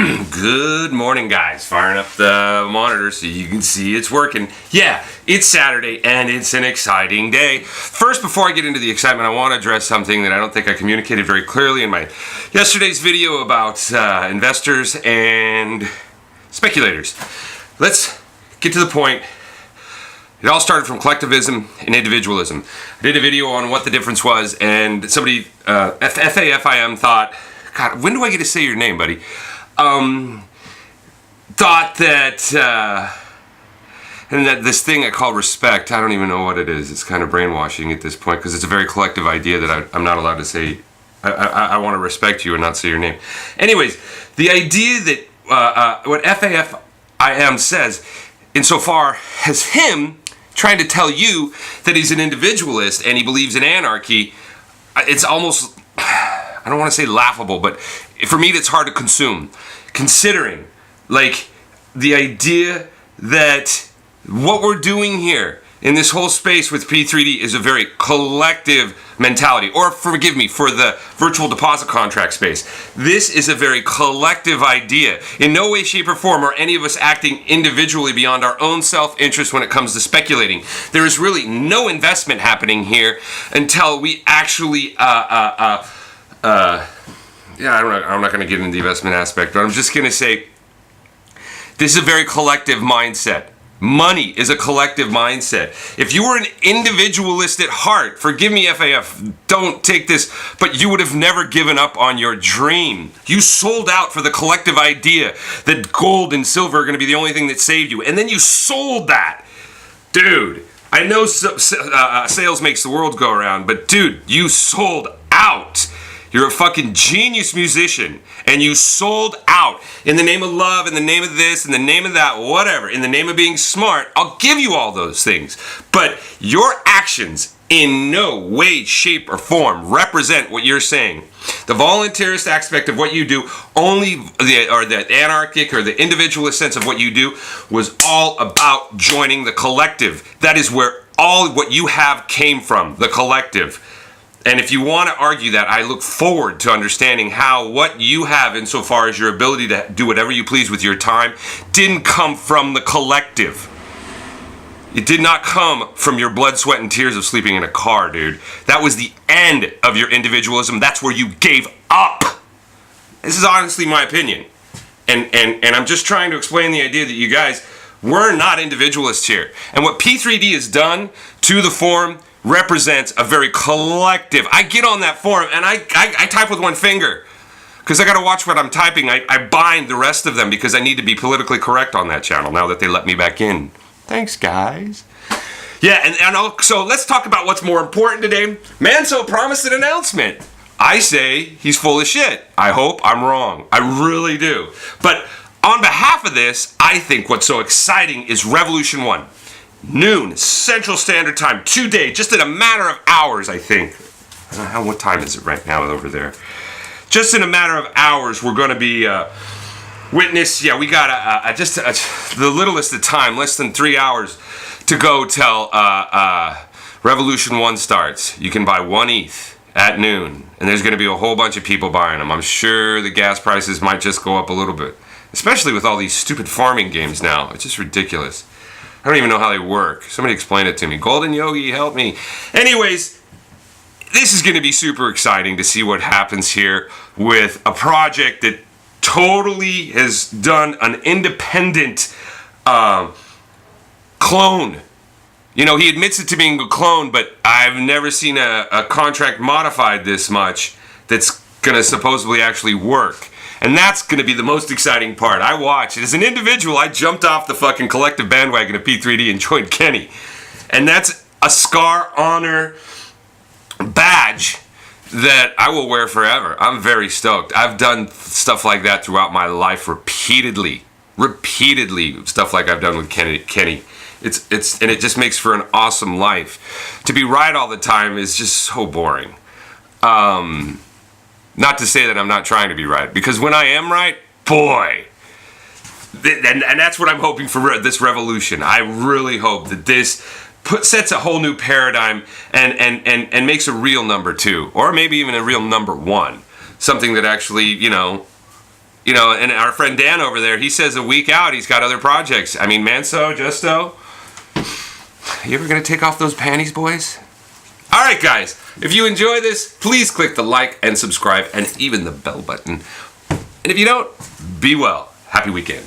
Good morning, guys. Firing up the monitor so you can see it's working. Yeah, it's Saturday and it's an exciting day. First, before I get into the excitement, I want to address something that I don't think I communicated very clearly in my yesterday's video about investors and speculators. Let's get to the point. It all started from collectivism and individualism. I did a video on what the difference was, and somebody, FAFIM, thought, God, when do I get to say your name, buddy? Thought that, and that this thing I call respect, I don't even know what it is. It's kind of brainwashing at this point because it's a very collective idea that I'm not allowed to say, I want to respect you and not say your name. Anyways, the idea that what FAFIM says, insofar as him trying to tell you that he's an individualist and he believes in anarchy, it's almost, I don't want to say laughable, but for me it's hard to consume. Considering, like, the idea that what we're doing here in this whole space with P3D is a very collective mentality. Or, forgive me, for the virtual deposit contract space. This is a very collective idea. In no way, shape, or form are any of us acting individually beyond our own self-interest when it comes to speculating. There is really no investment happening here until we actually, yeah, I'm not going to get into the investment aspect, but I'm just going to say this is a very collective mindset. Money is a collective mindset. If you were an individualist at heart, forgive me, FAF, don't take this, but you would have never given up on your dream. You sold out for the collective idea that gold and silver are going to be the only thing that saved you, and then you sold that. Dude, I know sales makes the world go around, but dude, you sold out. You're a fucking genius musician, and you sold out in the name of love, in the name of this, in the name of that, whatever, in the name of being smart. I'll give you all those things, but your actions in no way, shape, or form represent what you're saying. The voluntarist aspect of what you do, the anarchic or the individualist sense of what you do, was all about joining the collective. That is where all what you have came from, the collective. And if you want to argue that, I look forward to understanding how what you have insofar as your ability to do whatever you please with your time didn't come from the collective. It did not come from your blood, sweat, and tears of sleeping in a car, dude. That was the end of your individualism. That's where you gave up. This is honestly my opinion. And I'm just trying to explain the idea that you guys, we're not individualists here. And what P3D has done to the forum represents a very collective. I get on that forum and I type with one finger because I got to watch what I'm typing. I bind the rest of them because I need to be politically correct on that channel now that they let me back in. Thanks, guys. Yeah, so let's talk about what's more important today. Manso promised an announcement. I say he's full of shit. I hope I'm wrong. I really do. But on behalf of this, I think what's so exciting is Revolution 1. Noon, Central Standard Time, today, just in a matter of hours, I think. I don't know what time is it right now over there. Just in a matter of hours, we're going to be witness. Yeah, we got just the littlest of time, less than 3 hours to go till Revolution 1 starts. You can buy 1 ETH at noon, and there's going to be a whole bunch of people buying them. I'm sure the gas prices might just go up a little bit, especially with all these stupid farming games now. It's just ridiculous. I don't even know how they work. Somebody explain it to me. Golden Yogi, help me. Anyways, this is going to be super exciting to see what happens here with a project that totally has done an independent clone. You know, he admits it to being a clone, but I've never seen a contract modified this much that's going to supposedly actually work. And that's going to be the most exciting part. I watched. As an individual, I jumped off the fucking collective bandwagon of P3D and joined Kenny. And that's a Scar Honor badge that I will wear forever. I'm very stoked. I've done stuff like that throughout my life repeatedly. Stuff like I've done with Kenny. And it just makes for an awesome life. To be right all the time is just so boring. Not to say that I'm not trying to be right, because when I am right, boy, and that's what I'm hoping for this revolution. I really hope that this sets a whole new paradigm and makes a real number 2, or maybe even a real number 1, something that actually, you know, You know, and our friend Dan over there, he says a week out he's got other projects. I mean, Manso, Justo, you ever gonna take off those panties, boys? All right, guys, if you enjoy this, please click the like and subscribe and even the bell button. And if you don't, be well. Happy weekend.